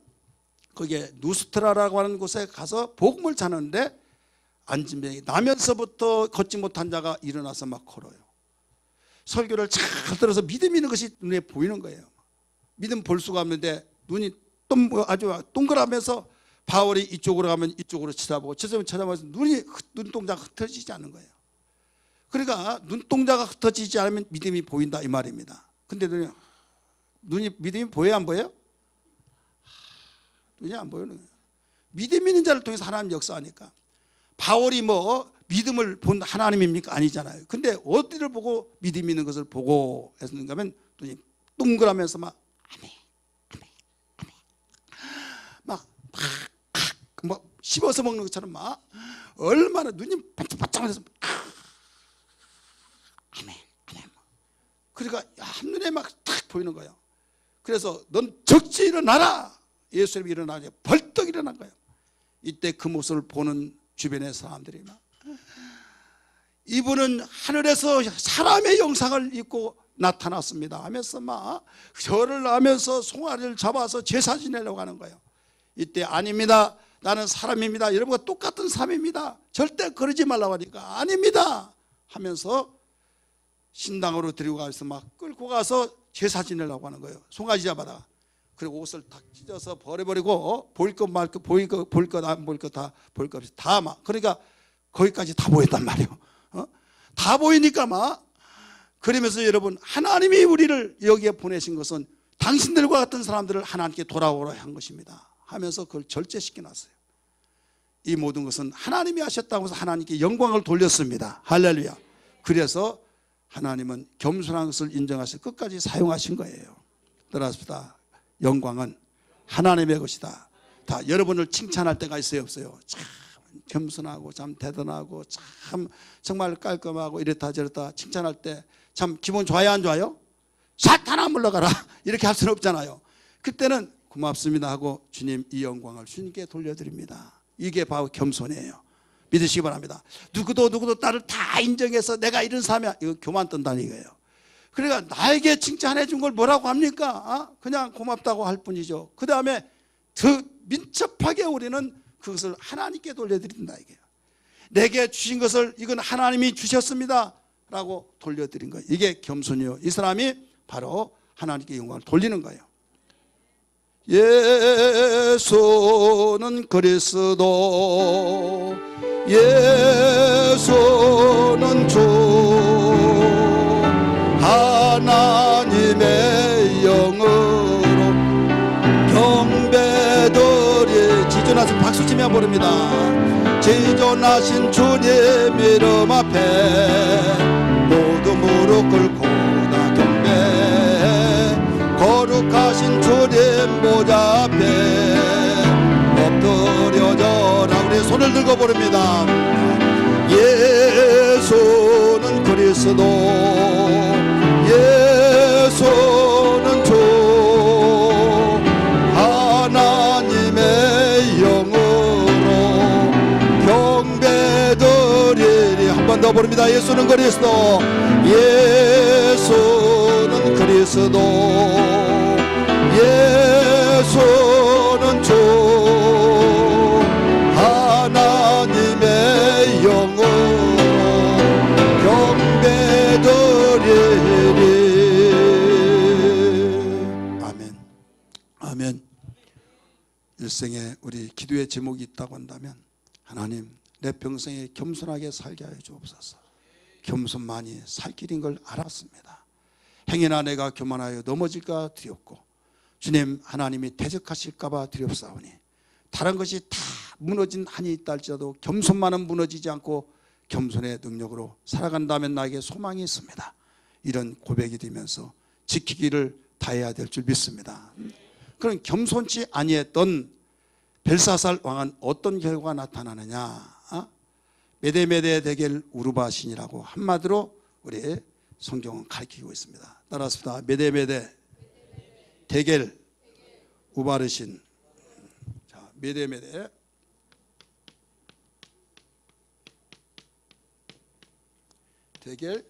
거기에 누스트라라고 하는 곳에 가서 복음을 전하는데 앉은 병이 나면서부터 걷지 못한 자가 일어나서 막 걸어요. 설교를 잘 들어서 믿음 있는 것이 눈에 보이는 거예요. 믿음 볼 수가 없는데 눈이 아주 동그라면서 바울이 이쪽으로 가면 이쪽으로 쳐다보고 저쪽으로 쳐다보면서 눈동자가 흩어지지 않는 거예요. 그러니까 눈동자가 흩어지지 않으면 믿음이 보인다 이 말입니다. 근데 믿음이 보여요 안 보여요? 눈이 안 보이는 거예요. 믿음 있는 자를 통해서 하나님 역사하니까. 바울이 뭐 믿음을 본 하나님입니까? 아니잖아요. 근데 어디를 보고 믿음 있는 것을 보고 했는가 하면 눈이 동그라면서 막 아멘 아멘 아멘 막 씹어서 먹는 것처럼 막 얼마나 눈이 반짝반짝해서 아멘 아멘. 그러니까 한눈에 막 탁 보이는 거예요. 그래서 넌 적지 일어나라. 예수님이 일어나자 벌떡 일어난 거예요. 이때 그 모습을 보는 주변의 사람들이 막 이분은 하늘에서 사람의 영상을 입고 나타났습니다 하면서 막 절을 하면서 송아리를 잡아서 제사 지내려고 하는 거예요. 이때 아닙니다. 나는 사람입니다. 여러분과 똑같은 사람입니다. 절대 그러지 말라고 하니까 아닙니다 하면서 신당으로 데리고 가서 막 끌고 가서 제사 지내려고 하는 거예요. 송아지 잡아다가. 그리고 옷을 탁 찢어서 버려버리고 보일 것 말 것 보일 것 안 보일 것 다 보일 것 없이 다 막 그러니까 거기까지 다 보였단 말이에요. 다 보이니까 막 그러면서 여러분 하나님이 우리를 여기에 보내신 것은 당신들과 같은 사람들을 하나님께 돌아오라 한 것입니다 하면서 그걸 절제시켜 놨어요. 이 모든 것은 하나님이 하셨다고 해서 하나님께 영광을 돌렸습니다. 할렐루야. 그래서 하나님은 겸손한 것을 인정하셔서 끝까지 사용하신 거예요. 따라합시다. 영광은 하나님의 것이다. 다 여러분을 칭찬할 때가 있어요 없어요? 참 겸손하고 참 대단하고 참 정말 깔끔하고 이렇다 저렇다 칭찬할 때 참 기분 좋아요 안 좋아요? 사탄아 물러가라 이렇게 할 수는 없잖아요. 그때는 고맙습니다 하고 주님 이 영광을 주님께 돌려드립니다. 이게 바로 겸손이에요. 믿으시기 바랍니다. 누구도 나를 다 인정해서 내가 이런 사람이야 이거 교만 뜬다는 이거예요. 그러니까 나에게 칭찬해 준 걸 뭐라고 합니까? 그냥 고맙다고 할 뿐이죠. 그 다음에 더 민첩하게 우리는 그것을 하나님께 돌려드린다 이게요. 내게 주신 것을 이건 하나님이 주셨습니다 라고 돌려드린 거예요. 이게 겸손이요. 이 사람이 바로 하나님께 영광을 돌리는 거예요. 예수는 그리스도 예수는 주 하나님의 영으로 경배드리 지존하신 박수치며 부릅니다. 지존하신 주님 이름 앞에 모두 무릎 꿇고 다 경배 거룩하신 주님 보좌 앞에 엎드려져라. 우리 손을 들고 부릅니다. 예수는 그리스도 예수는 주 하나님의 영으로 경배드리리. 한 번 더 부릅니다. 예수는 그리스도 예수는 그리스도 예수는 주 하나님의 영으로 경배드리리. 아멘. 아멘. 일생에 우리 기도의 제목이 있다고 한다면 하나님 내 평생에 겸손하게 살게 하여 주옵소서. 겸손만이 살 길인 걸 알았습니다. 행여나 내가 교만하여 넘어질까 두렵고 주님 하나님이 대적하실까 봐 두렵사오니 다른 것이 다 무너진 한이 있다 할지라도 겸손만은 무너지지 않고 겸손의 능력으로 살아간다면 나에게 소망이 있습니다. 이런 고백이 되면서 지키기를 다해야 될 줄 믿습니다. 그런 겸손치 아니했던 벨사살 왕은 어떤 결과가 나타나느냐? 메데메데 데겔 우르바신이라고 한마디로 우리 성경은 가르치고 있습니다. 따라서 메데메데 데겔 우바르신. 자, 메데메데 데겔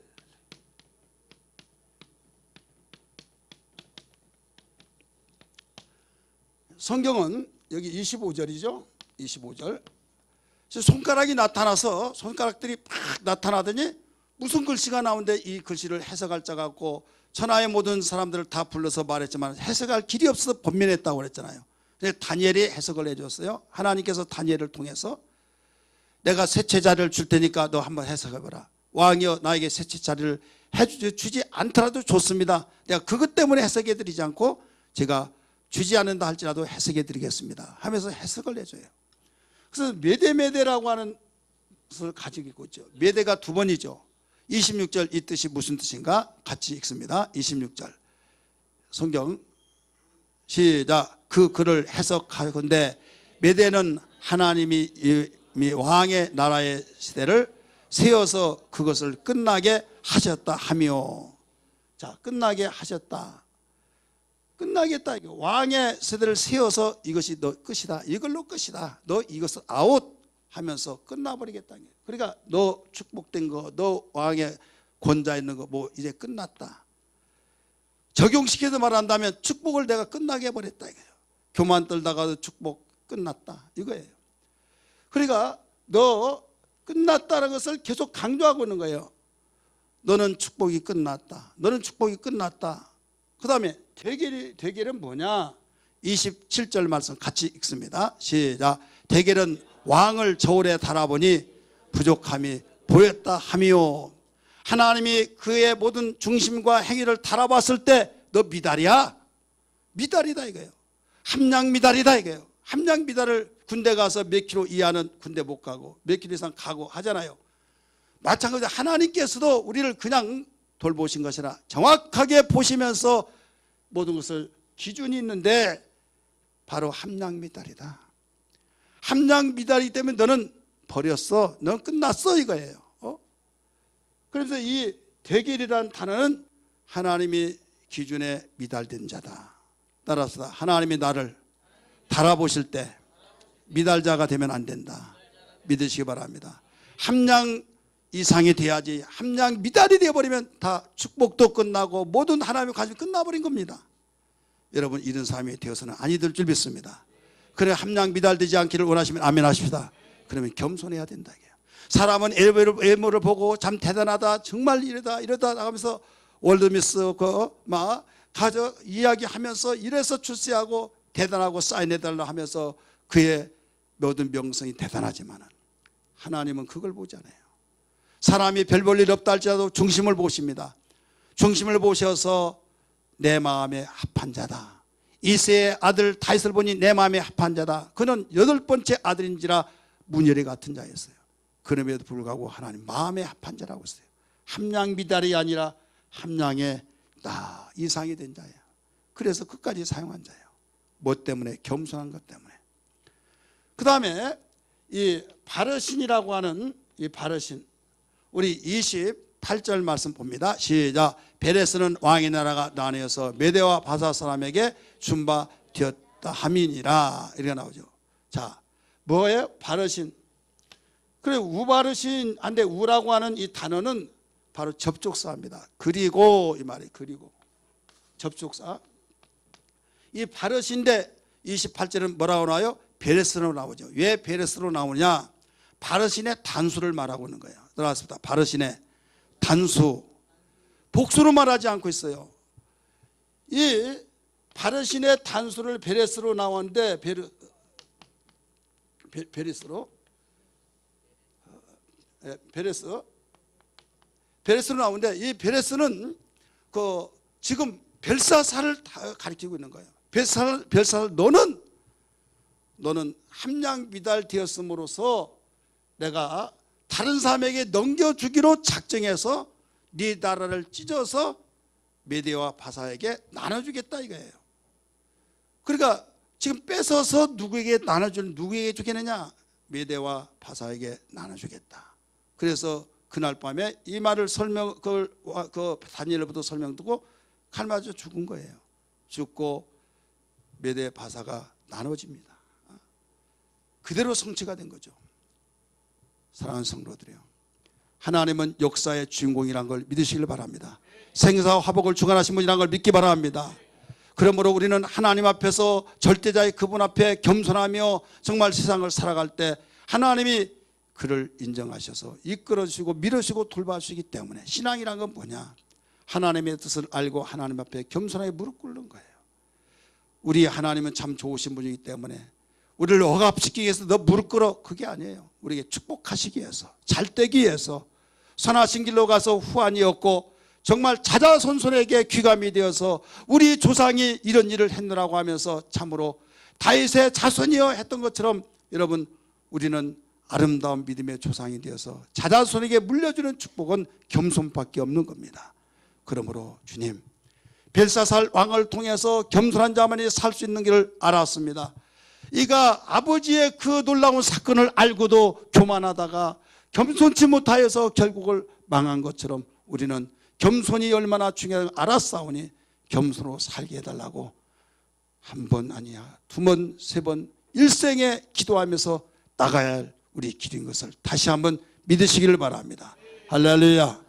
성경은 여기 25절이죠. 25절. 손가락이 나타나서 손가락들이 팍 나타나더니 무슨 글씨가 나오는데 이 글씨를 해석할 자가 없고 천하의 모든 사람들을 다 불러서 말했지만 해석할 길이 없어서 번민했다고 그랬잖아요. 다니엘이 해석을 해줬어요. 하나님께서 다니엘을 통해서 내가 셋째 자리를 줄 테니까 너 한번 해석해봐라. 왕이여 나에게 셋째 자리를 주지 않더라도 좋습니다. 내가 그것 때문에 해석해드리지 않고 제가 주지 않는다 할지라도 해석해드리겠습니다 하면서 해석을 해줘요. 그래서 메대라고 하는 것을 가지고 있죠. 메대가 두 번이죠. 26절 이 뜻이 무슨 뜻인가 같이 읽습니다. 26절 성경 시작. 그 글을 해석하건대 메대는 하나님이 왕의 나라의 시대를 세워서 그것을 끝나게 하셨다 하며, 자 끝나게 하셨다, 끝나겠다. 왕의 세대를 세워서 이것이 너 끝이다, 이걸로 끝이다, 너 이것을 아웃 하면서 끝나버리겠다. 그러니까 너 축복된 거, 너 왕의 권자 있는 거 뭐 이제 끝났다. 적용시켜서 말한다면 축복을 내가 끝나게 해버렸다 이거예요. 교만 떨다가도 축복 끝났다 이거예요. 그러니까 너 끝났다는 것을 계속 강조하고 있는 거예요. 너는 축복이 끝났다, 너는 축복이 끝났다. 그 다음에 대결은 뭐냐? 27절 말씀 같이 읽습니다. 시작. 대결은 왕을 저울에 달아보니 부족함이 보였다 하며, 하나님이 그의 모든 중심과 행위를 달아봤을 때 너 미달이야? 미달이다 이거예요. 함량 미달이다 이거예요. 함량 미달을 군대 가서 몇 킬로 이하는 군대 못 가고 몇 킬로 이상 가고 하잖아요. 마찬가지로 하나님께서도 우리를 그냥 돌보신 것이라 정확하게 보시면서 모든 것을 기준이 있는데 바로 함량 미달이다. 함량 미달이기 때문에 너는 버렸어, 넌 끝났어 이거예요. 그래서 이 대결이라는 단어는 하나님이 기준에 미달된 자다. 따라서 하나님이 나를 달아보실 때 미달자가 되면 안 된다 믿으시기 바랍니다. 함량 이상이 돼야지. 함량 미달이 되어버리면 다 축복도 끝나고 모든 하나님의 관심이 끝나버린 겁니다. 여러분 이런 삶이 되어서는 아니 될 줄 믿습니다. 그래 함량 미달되지 않기를 원하시면 아멘 하십시다. 그러면 겸손해야 된다. 사람은 외모를 보고 참 대단하다, 정말 이러다 나가면서 월드미스 막 가져 이야기하면서 이래서 출세하고 대단하고 사인해달라 하면서 그의 모든 명성이 대단하지만 하나님은 그걸 보지 않아요. 사람이 별 볼 일 없다 할지라도 중심을 보십니다. 중심을 보셔서 내 마음에 합한 자다. 이새의 아들 다윗을 보니 내 마음에 합한 자다. 그는 8번째 아들인지라 문열이 같은 자였어요. 그럼에도 불구하고 하나님 마음에 합한 자라고 했어요. 함량 미달이 아니라 함량의 나 이상이 된 자예요. 그래서 끝까지 사용한 자예요. 뭐 때문에? 겸손한 것 때문에. 그 다음에 이 바르신이라고 하는 이 바르신, 우리 28절 말씀 봅니다. 시작. 베레스는 왕의 나라가 나뉘어서 메대와 바사 사람에게 준바되었다 함이니라 이렇게 나오죠. 자, 뭐예요? 바르신. 그래 우바르신 한데 우라고 하는 이 단어는 바로 접촉사입니다. 그리고 이 말이 그리고 접촉사. 이 바르신데 28절은 뭐라고 나와요? 베레스로 나오죠. 왜 베레스로 나오냐? 바르신의 단수를 말하고 있는 거예요. 들어갔습니다. 바르신의 단수. 복수로 말하지 않고 있어요. 이 바르신의 단수를 베레스로 나왔는데 베레스로 나오는데 이 베레스는 지금 벨사살을 가리키고 있는 거예요. 벨사살 너는 함량 미달 되었음으로써 내가 다른 사람에게 넘겨주기로 작정해서 네 나라를 찢어서 메대와 바사에게 나눠주겠다 이거예요. 그러니까 지금 뺏어서 누구에게 주겠느냐? 메대와 바사에게 나눠주겠다. 그래서 그날 밤에 이 말을 다니엘부터 설명 듣고 칼 맞아 죽은 거예요. 죽고 메대 바사가 나눠집니다. 그대로 성취가 된 거죠. 사랑하는 성도들이요, 하나님은 역사의 주인공이란 걸 믿으시길 바랍니다. 생사와 화복을 주관하신 분이란 걸 믿기 바랍니다. 그러므로 우리는 하나님 앞에서 절대자의 그분 앞에 겸손하며 정말 세상을 살아갈 때 하나님이 그를 인정하셔서 이끌어주시고 밀어주시고 돌봐주시기 때문에 신앙이란 건 뭐냐? 하나님의 뜻을 알고 하나님 앞에 겸손하게 무릎 꿇는 거예요. 우리 하나님은 참 좋으신 분이기 때문에 우리를 억압시키기 위해서 너 무릎 꿇어, 그게 아니에요. 우리에게 축복하시기 위해서, 잘되기 위해서 선하신 길로 가서 후환이 없고 정말 자자손손에게 귀감이 되어서 우리 조상이 이런 일을 했느라고 하면서 참으로 다윗의 자손이여 했던 것처럼 여러분, 우리는 아름다운 믿음의 조상이 되어서 자자손에게 물려주는 축복은 겸손밖에 없는 겁니다. 그러므로 주님, 벨사살 왕을 통해서 겸손한 자만이 살 수 있는 길을 알았습니다. 이가 아버지의 그 놀라운 사건을 알고도 교만하다가 겸손치 못하여서 결국을 망한 것처럼 우리는 겸손이 얼마나 중요한지 알았사오니 겸손으로 살게 해달라고 한 번 아니야, 두 번, 세 번 일생에 기도하면서 나가야 할 우리 길인 것을 다시 한번 믿으시기를 바랍니다. 할렐루야.